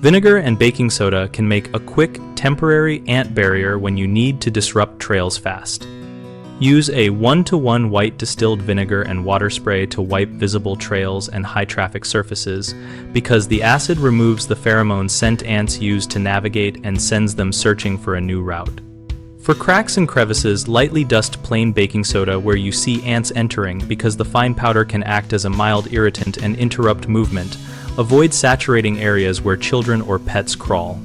Vinegar and baking soda can make a quick, temporary ant barrier when you need to disrupt trails fast. Use a 1-to-1 white distilled vinegar and water spray to wipe visible trails and high-traffic surfaces because the acid removes the pheromone scent ants use to navigate and sends them searching for a new route. For cracks and crevices, lightly dust plain baking soda where you see ants entering because the fine powder can act as a mild irritant and interrupt movement. Avoid saturating areas where children or pets crawl.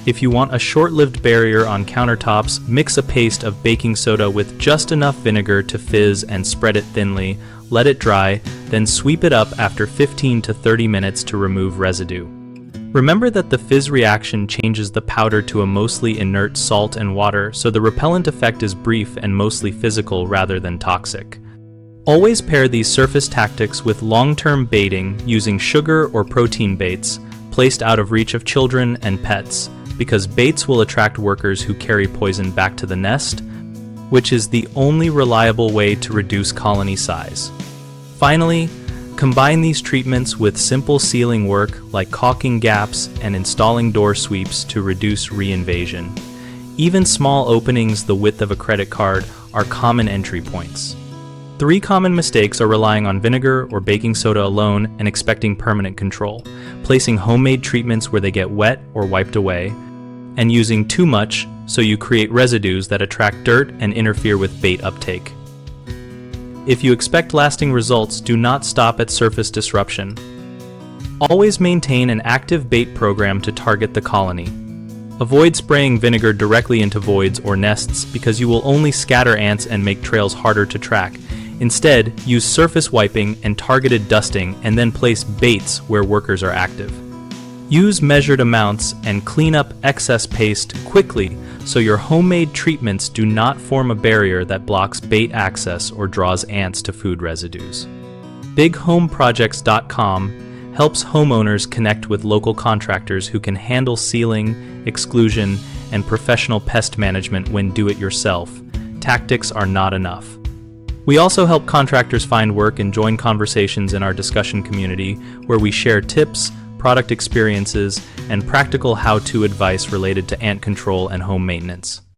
If you want a short-lived barrier on countertops, mix a paste of baking soda with just enough vinegar to fizz and spread it thinly, let it dry, then sweep it up after 15 to 30 minutes to remove residue. Remember that the fizz reaction changes the powder to a mostly inert salt and water, so the repellent effect is brief and mostly physical rather than toxic. Always pair these surface tactics with long-term baiting using sugar or protein baits, placed out of reach of children and pets, because baits will attract workers who carry poison back to the nest, which is the only reliable way to reduce colony size. Finally, combine these treatments with simple sealing work like caulking gaps and installing door sweeps to reduce reinvasion. Even small openings the width of a credit card are common entry points. 3 common mistakes are relying on vinegar or baking soda alone and expecting permanent control, placing homemade treatments where they get wet or wiped away, and using too much so you create residues that attract dirt and interfere with bait uptake. If you expect lasting results, do not stop at surface disruption. Always maintain an active bait program to target the colony. Avoid spraying vinegar directly into voids or nests because you will only scatter ants and make trails harder to track. Instead, use surface wiping and targeted dusting and then place baits where workers are active. Use measured amounts and clean up excess paste quickly so your homemade treatments do not form a barrier that blocks bait access or draws ants to food residues. BigHomeProjects.com helps homeowners connect with local contractors who can handle sealing, exclusion, and professional pest management when do-it-yourself. Tactics are not enough. We also help contractors find work and join conversations in our discussion community where we share tips, product experiences, and practical how-to advice related to ant control and home maintenance.